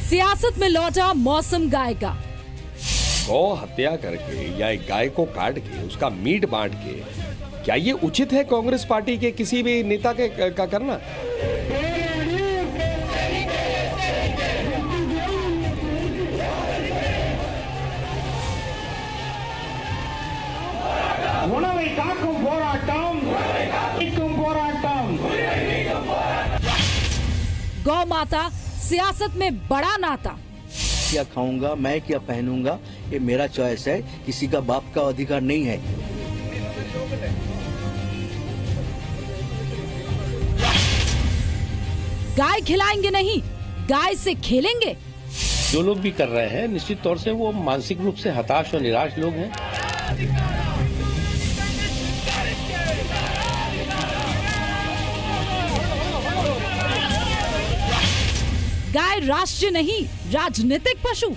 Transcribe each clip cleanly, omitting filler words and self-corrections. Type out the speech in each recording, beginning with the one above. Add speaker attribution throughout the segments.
Speaker 1: सियासत में लौटा मौसम गाय का।
Speaker 2: गौ हत्या करके या एक गाय को काट के उसका मीट बांट के क्या ये उचित है कांग्रेस पार्टी के किसी भी नेता का करना?
Speaker 1: गौ माता सियासत में बड़ा नाता।
Speaker 3: क्या खाऊंगा मैं, क्या पहनूंगा, ये मेरा चॉइस है, किसी का बाप का अधिकार नहीं है।
Speaker 1: गाय खिलाएंगे नहीं, गाय से खेलेंगे।
Speaker 4: जो लोग भी कर रहे हैं निश्चित तौर से वो मानसिक रूप से हताश और निराश लोग हैं।
Speaker 1: गाय राष्ट्रीय नहीं, राजनीतिक पशु।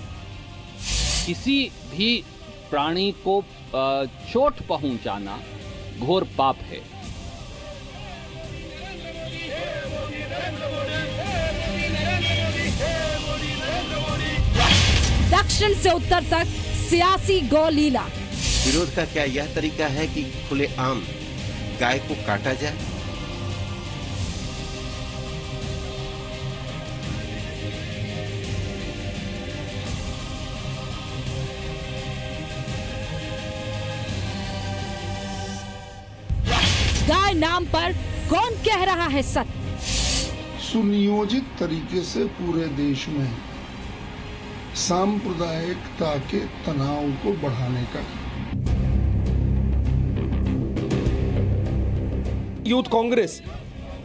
Speaker 5: किसी भी प्राणी को चोट पहुंचाना घोर पाप है।
Speaker 1: दक्षिण से उत्तर तक सियासी गौ लीला।
Speaker 6: विरोध का क्या यह तरीका है कि खुलेआम गाय को काटा जाए?
Speaker 1: गाय नाम पर कौन कह रहा है सच?
Speaker 7: सुनियोजित तरीके से पूरे देश में सांप्रदायिकता के तनाव को बढ़ाने का।
Speaker 2: यूथ कांग्रेस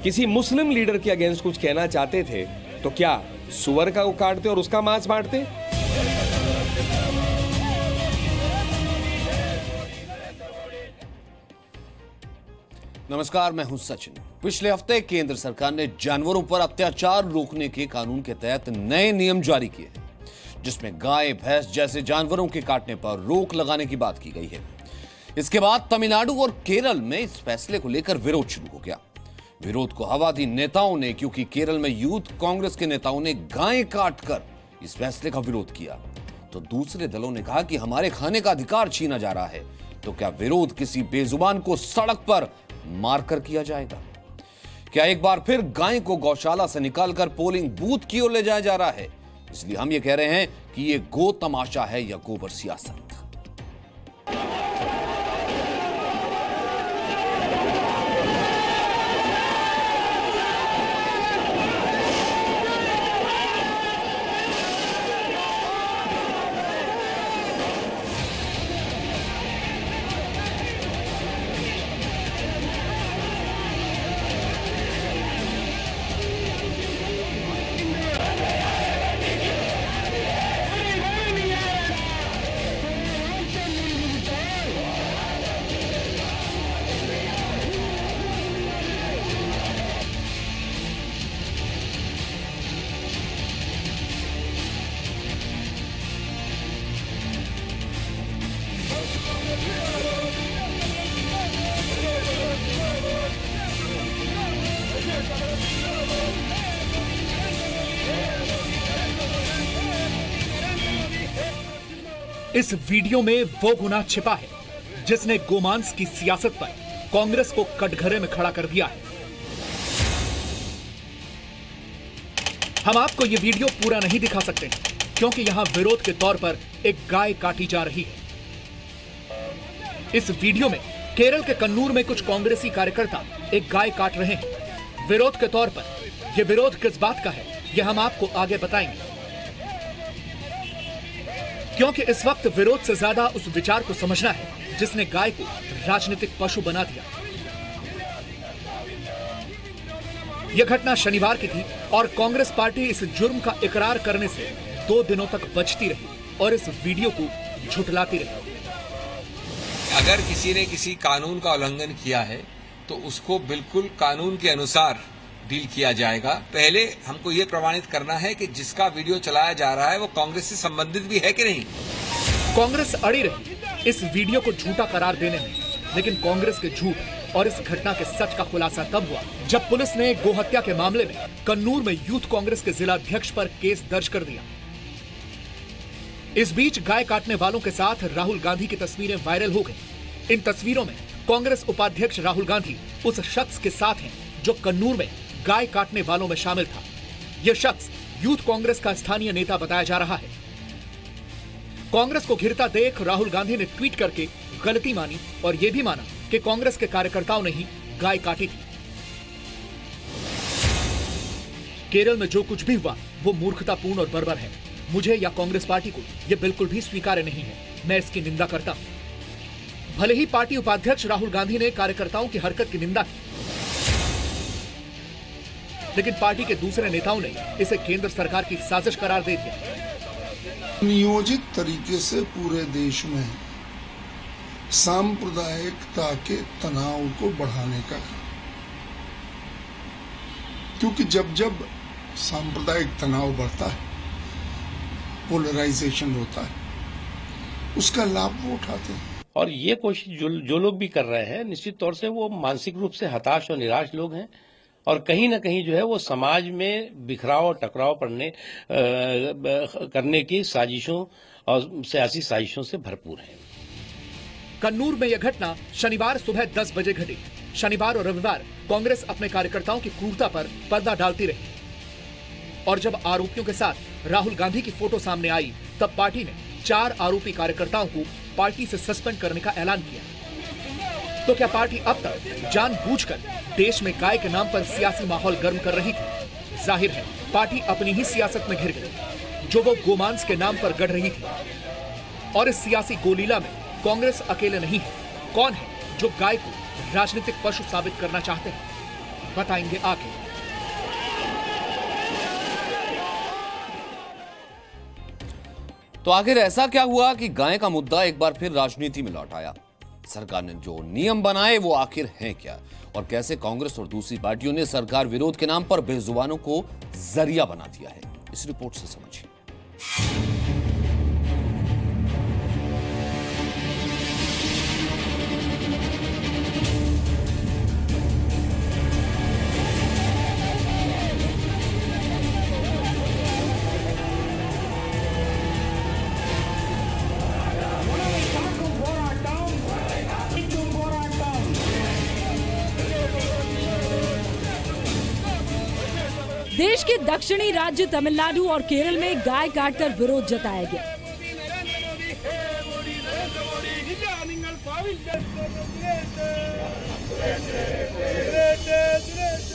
Speaker 2: किसी मुस्लिम लीडर के अगेंस्ट कुछ कहना चाहते थे तो क्या सुअर का वो काटते और उसका मांस बांटते?
Speaker 8: नमस्कार, मैं हूं सचिन। पिछले हफ्ते केंद्र सरकार ने जानवरों पर अत्याचार रोकने के कानून के तहत नए नियम जारी किए हैं, जिसमें गाय भैंस जैसे जानवरों के काटने पर रोक लगाने की बात की गई है। इसके बाद तमिलनाडु और केरल में इस फैसले को लेकर विरोध शुरू हो गया। विरोध को हवा दी नेताओं ने, क्योंकि केरल में यूथ कांग्रेस के नेताओं ने गाय काटकर इस फैसले का विरोध किया, तो दूसरे दलों ने कहा कि हमारे खाने का अधिकार छीना जा रहा है। तो क्या विरोध किसी बेजुबान को सड़क पर मारकर किया जाएगा? क्या एक बार फिर गाय को गौशाला से निकालकर पोलिंग बूथ की ओर ले जाया जा रहा है? इसलिए हम ये कह रहे हैं कि ये गो तमाशा है या गोबर सियासत।
Speaker 9: इस वीडियो में वो गुनाह छिपा है जिसने गोमांस की सियासत पर कांग्रेस को कटघरे में खड़ा कर दिया है। हम आपको ये वीडियो पूरा नहीं दिखा सकते क्योंकि यहां विरोध के तौर पर एक गाय काटी जा रही है। इस वीडियो में केरल के कन्नूर में कुछ कांग्रेसी कार्यकर्ता एक गाय काट रहे हैं विरोध के तौर पर। यह विरोध किस बात का है यह हम आपको आगे बताएंगे, क्योंकि इस वक्त विरोध से ज्यादा उस विचार को समझना है जिसने गाय को राजनीतिक पशु बना दिया। यह घटना शनिवार की थी और कांग्रेस पार्टी इस जुर्म का इकरार करने से 2 दिनों तक बचती रही और इस वीडियो को झुठलाती रही।
Speaker 10: अगर किसी ने किसी कानून का उल्लंघन किया है तो उसको बिल्कुल कानून के अनुसार डील किया जाएगा। पहले हमको ये प्रमाणित करना है कि जिसका वीडियो चलाया जा रहा है वो कांग्रेस से संबंधित भी है कि नहीं।
Speaker 9: कांग्रेस अड़ी रही इस वीडियो को झूठा करार देने में, लेकिन कांग्रेस के झूठ और इस घटना के सच का खुलासा तब हुआ जब पुलिस ने गोहत्या के मामले में कन्नूर में यूथ कांग्रेस के जिला अध्यक्ष पर केस दर्ज कर दिया। इस बीच गाय काटने वालों के साथ राहुल गांधी की तस्वीरें वायरल हो गई। इन तस्वीरों में कांग्रेस उपाध्यक्ष राहुल गांधी उस शख्स के साथ हैं जो कन्नूर में गाय काटने वालों में शामिल था। यह शख्स यूथ कांग्रेस का स्थानीय नेता बताया जा रहा है। कांग्रेस को घिरता देख राहुल गांधी ने ट्वीट करके गलती मानी और यह भी माना कि कांग्रेस के कार्यकर्ताओं ने ही गाय काटी थी। केरल में जो कुछ भी हुआ वो मूर्खतापूर्ण और बर्बर है। मुझे या कांग्रेस पार्टी को यह बिल्कुल भी स्वीकार्य नहीं है। मैं इसकी निंदा करता हूं। भले ही पार्टी उपाध्यक्ष राहुल गांधी ने कार्यकर्ताओं की हरकत की निंदा की, लेकिन पार्टी के दूसरे नेताओं ने इसे केंद्र सरकार की साजिश करार दे दिया।
Speaker 7: नियोजित तरीके से पूरे देश में सांप्रदायिकता के तनाव को बढ़ाने का, क्योंकि जब जब सांप्रदायिक तनाव बढ़ता है, पोलराइजेशन होता है, उसका लाभ वो उठाते हैं।
Speaker 4: और ये कोशिश जो लोग भी कर रहे हैं, निश्चित तौर से वो मानसिक रूप से हताश और निराश लोग हैं और कहीं न कहीं जो है वो समाज में बिखराव और टकराव करने की साजिशों और सियासी साजिशों से भरपूर है।
Speaker 9: कन्नूर में यह घटना शनिवार सुबह 10 बजे घटी। शनिवार और रविवार कांग्रेस अपने कार्यकर्ताओं की क्रूरता पर पर्दा डालती रही और जब आरोपियों के साथ राहुल गांधी की फोटो सामने आई, तब पार्टी ने 4 आरोपी कार्यकर्ताओं को पार्टी से सस्पेंड करने का ऐलान किया। तो क्या पार्टी अब तक जानबूझकर देश में गाय के नाम पर सियासी माहौल गर्म कर रही थी? जाहिर है पार्टी अपनी ही सियासत में घिर गई जो वो गोमांस के नाम पर गढ़ रही थी। और इस सियासी गोलीला में कांग्रेस अकेले नहीं है। कौन है जो गाय को राजनीतिक पशु साबित करना चाहते हैं, बताएंगे आगे।
Speaker 8: तो आखिर ऐसा क्या हुआ कि गाय का मुद्दा एक बार फिर राजनीति में लौट आया? सरकार ने जो नियम बनाए वो आखिर हैं क्या, और कैसे कांग्रेस और दूसरी पार्टियों ने सरकार विरोध के नाम पर बेजुबानों को जरिया बना दिया है, इस रिपोर्ट से समझिए।
Speaker 1: देश के दक्षिणी राज्य तमिलनाडु और केरल में गाय काटकर विरोध जताया गया।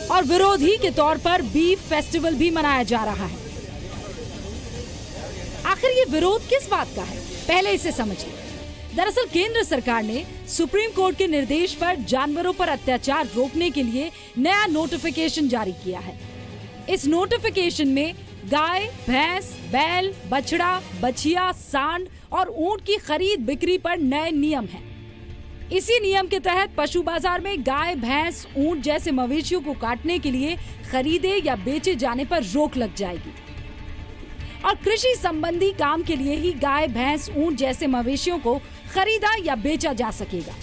Speaker 1: और विरोधी के तौर पर बीफ फेस्टिवल भी मनाया जा रहा है। आखिर ये विरोध किस बात का है, पहले इसे समझिए। दरअसल केंद्र सरकार ने सुप्रीम कोर्ट के निर्देश पर जानवरों पर अत्याचार रोकने के लिए नया नोटिफिकेशन जारी किया है। इस नोटिफिकेशन में गाय, भैंस, बैल, बछड़ा, बछिया, सांड और ऊंट की खरीद बिक्री पर नए नियम हैं। इसी नियम के तहत पशु बाजार में गाय, भैंस, ऊंट जैसे मवेशियों को काटने के लिए खरीदे या बेचे जाने पर रोक लग जाएगी और कृषि संबंधी काम के लिए ही गाय, भैंस, ऊंट जैसे मवेशियों को खरीदा या बेचा जा सकेगा।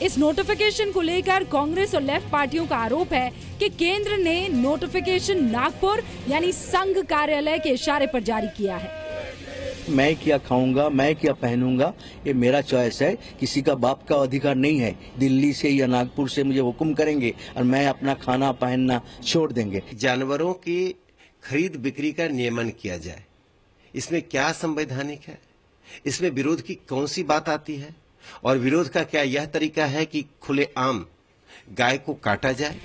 Speaker 1: इस नोटिफिकेशन को लेकर कांग्रेस और लेफ्ट पार्टियों का आरोप है कि केंद्र ने नोटिफिकेशन नागपुर यानी संघ कार्यालय के इशारे पर जारी किया है।
Speaker 3: मैं क्या खाऊंगा, मैं क्या पहनूंगा, ये मेरा चॉइस है। किसी का बाप का अधिकार नहीं है दिल्ली से या नागपुर से मुझे हुक्म करेंगे और मैं अपना खाना पहनना छोड़ देंगे।
Speaker 6: जानवरों की खरीद बिक्री का नियमन किया जाए, इसमें क्या संवैधानिक है? इसमें विरोध की कौन सी बात आती है? और विरोध का क्या यह तरीका है कि खुलेआम गाय को काटा जाए?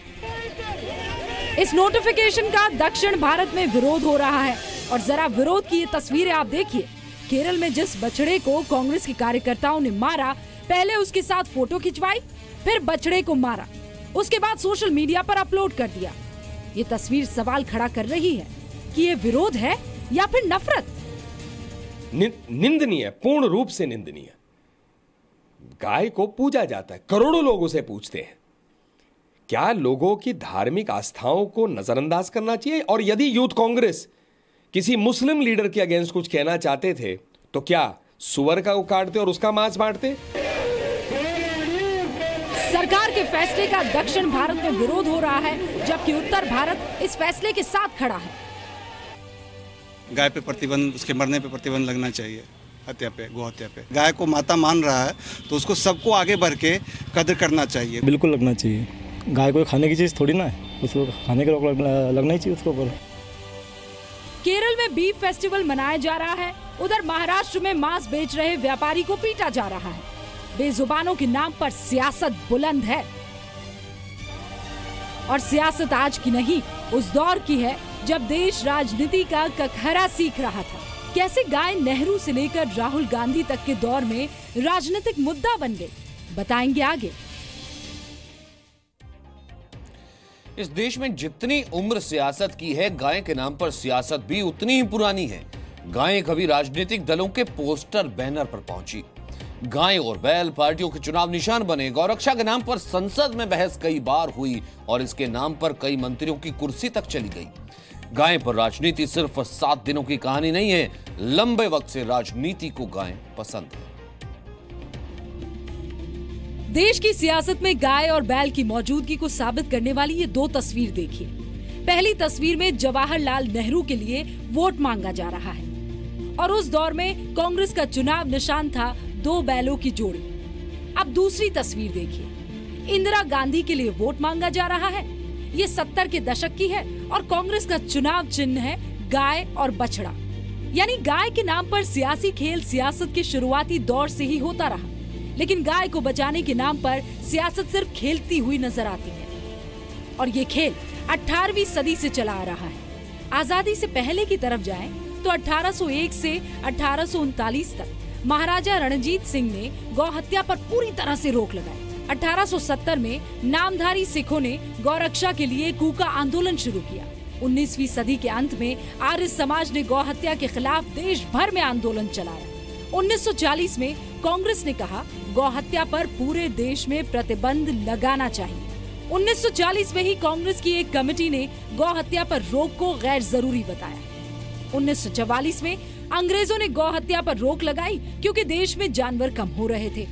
Speaker 1: इस नोटिफिकेशन का दक्षिण भारत में विरोध हो रहा है और जरा विरोध की ये तस्वीरें आप देखिए। केरल में जिस बछड़े को कांग्रेस के कार्यकर्ताओं ने मारा, पहले उसके साथ फोटो खिंचवाई, फिर बछड़े को मारा, उसके बाद सोशल मीडिया पर अपलोड कर दिया। ये तस्वीर सवाल खड़ा कर रही है कि ये विरोध है या फिर नफरत।
Speaker 2: निंदनीय, पूर्ण रूप से निंदनीय। गाय को पूजा जाता है, करोड़ों लोग उसे पूजते हैं। क्या लोगों की धार्मिक आस्थाओं को नजरअंदाज करना चाहिए? और यदि यूथ कांग्रेस किसी मुस्लिम लीडर के अगेंस्ट कुछ कहना चाहते थे तो क्या सुअर का वो काटते और उसका मांस बांटते?
Speaker 1: सरकार के फैसले का दक्षिण भारत में विरोध हो रहा है, जबकि उत्तर भारत इस फैसले के साथ खड़ा है।
Speaker 11: गाय पे प्रतिबंध, उसके मरने पे प्रतिबंध लगना चाहिए, हत्या पे, गौ हत्या पे। गाय को माता मान रहा है तो उसको सबको आगे बढ़ के कदर करना चाहिए।
Speaker 12: बिल्कुल लगना चाहिए। गाय को खाने की चीज़ थोड़ी ना है, उसको खाने का रोक लगना ही चाहिए उसके ऊपर।
Speaker 1: केरल में बीफ फेस्टिवल मनाया जा रहा है, उधर महाराष्ट्र में मांस बेच रहे व्यापारी को पीटा जा रहा है। बेजुबानों के नाम पर सियासत बुलंद है, और सियासत आज की नहीं, उस दौर की है जब देश राजनीति का कखहरा सीख रहा था। कैसे गाय नेहरू से लेकर राहुल गांधी तक के दौर में राजनीतिक मुद्दा बन गई, बताएंगे आगे।
Speaker 8: इस देश में जितनी उम्र सियासत की है, गाय के नाम पर सियासत भी उतनी ही पुरानी है। गायें कभी राजनीतिक दलों के पोस्टर बैनर पर पहुंची, गाय और बैल पार्टियों के चुनाव निशान बने। गौरक्षा के नाम पर संसद में बहस कई बार हुई और इसके नाम पर कई मंत्रियों की कुर्सी तक चली गई। गाय पर राजनीति सिर्फ 7 दिनों की कहानी नहीं है, लंबे वक्त से राजनीति को गाय पसंद है।
Speaker 1: देश की सियासत में गाय और बैल की मौजूदगी को साबित करने वाली ये 2 तस्वीर देखिए। पहली तस्वीर में जवाहरलाल नेहरू के लिए वोट मांगा जा रहा है और उस दौर में कांग्रेस का चुनाव निशान था 2 बैलों की जोड़ी। अब दूसरी तस्वीर देखिए, इंदिरा गांधी के लिए वोट मांगा जा रहा है। ये 70 के दशक की है और कांग्रेस का चुनाव चिन्ह है गाय और बछड़ा। यानी गाय के नाम पर सियासी खेल सियासत के शुरुआती दौर से ही होता रहा, लेकिन गाय को बचाने के नाम पर सियासत सिर्फ खेलती हुई नजर आती है। और ये खेल 18वीं सदी से चला आ रहा है। आजादी से पहले की तरफ जाएं तो 1801 से 1839 तक महाराजा रणजीत सिंह ने गौ हत्या पर पूरी तरह से रोक लगाई। 1870 में नामधारी सिखों ने गौरक्षा के लिए कूका आंदोलन शुरू किया। 19वीं सदी के अंत में आर्य समाज ने गौ हत्या के खिलाफ देश भर में आंदोलन चलाया। 1940 में कांग्रेस ने कहा गौ हत्या पर पूरे देश में प्रतिबंध लगाना चाहिए। 1940 में ही कांग्रेस की एक कमेटी ने गौ हत्या पर रोक को गैर जरूरी बताया। 1944 में अंग्रेजों ने गौ हत्या पर रोक लगाई क्योंकि देश में जानवर कम हो रहे थे।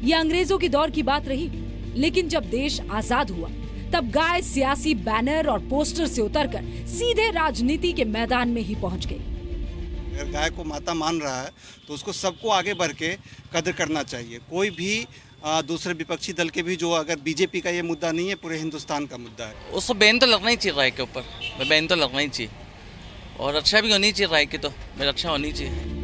Speaker 1: ये अंग्रेजों के दौर की बात रही, लेकिन जब देश आजाद हुआ तब गाय सियासी बैनर और पोस्टर से उतरकर सीधे राजनीति के मैदान में ही पहुंच गई।
Speaker 11: अगर गाय को माता मान रहा है तो उसको सबको आगे बढ़ के कदर करना चाहिए। कोई भी दूसरे विपक्षी दल के भी, जो अगर बीजेपी का ये मुद्दा नहीं है, पूरे हिंदुस्तान का मुद्दा है।
Speaker 13: उसको बैन तो लगना ही चाहिए राय के ऊपर, बैन तो लगना ही चाहिए और रक्षा भी होनी चाहिए राय की, तो रक्षा होनी चाहिए।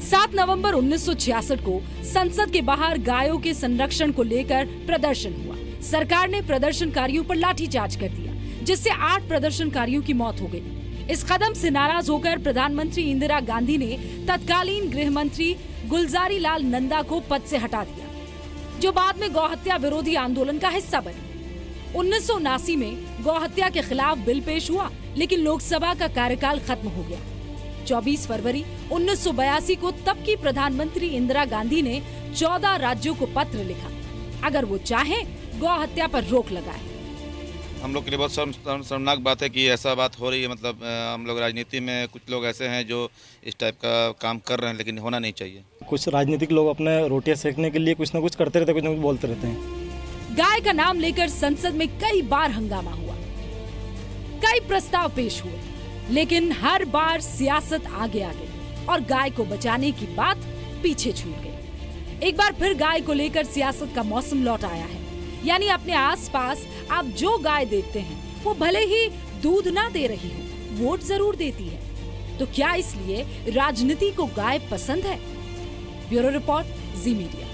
Speaker 1: 7 नवंबर 1966 को संसद के बाहर गायों के संरक्षण को लेकर प्रदर्शन हुआ। सरकार ने प्रदर्शनकारियों पर लाठीचार्ज कर दिया, जिससे 8 प्रदर्शनकारियों की मौत हो गई। इस कदम से नाराज होकर प्रधानमंत्री इंदिरा गांधी ने तत्कालीन गृह मंत्री गुलजारी लाल नंदा को पद से हटा दिया, जो बाद में गौ हत्या विरोधी आंदोलन का हिस्सा बने। 1979 में गौ हत्या के खिलाफ बिल पेश हुआ, लेकिन लोकसभा का कार्यकाल खत्म हो गया। 24 फरवरी 1982 को तब की प्रधानमंत्री इंदिरा गांधी ने 14 राज्यों को पत्र लिखा, अगर वो चाहें गौ हत्या पर रोक लगाए।
Speaker 14: हम लोग के लिए बहुत शर्मनाक बात है कि ऐसा बात हो रही है। मतलब हम लोग राजनीति में कुछ लोग ऐसे हैं जो इस टाइप का काम कर रहे हैं, लेकिन होना नहीं चाहिए।
Speaker 12: कुछ राजनीतिक लोग अपने रोटियां सेकने के लिए कुछ न कुछ करते रहते हैं, कुछ न कुछ बोलते रहते हैं।
Speaker 1: गाय का नाम लेकर संसद में कई बार हंगामा हुआ, कई प्रस्ताव पेश हुए, लेकिन हर बार सियासत आगे आ गई और गाय को बचाने की बात पीछे छूट गई। एक बार फिर गाय को लेकर सियासत का मौसम लौट आया है। यानी अपने आसपास आप जो गाय देखते हैं वो भले ही दूध ना दे रही हो, वोट जरूर देती है। तो क्या इसलिए राजनीति को गाय पसंद है? ब्यूरो रिपोर्ट, जी मीडिया।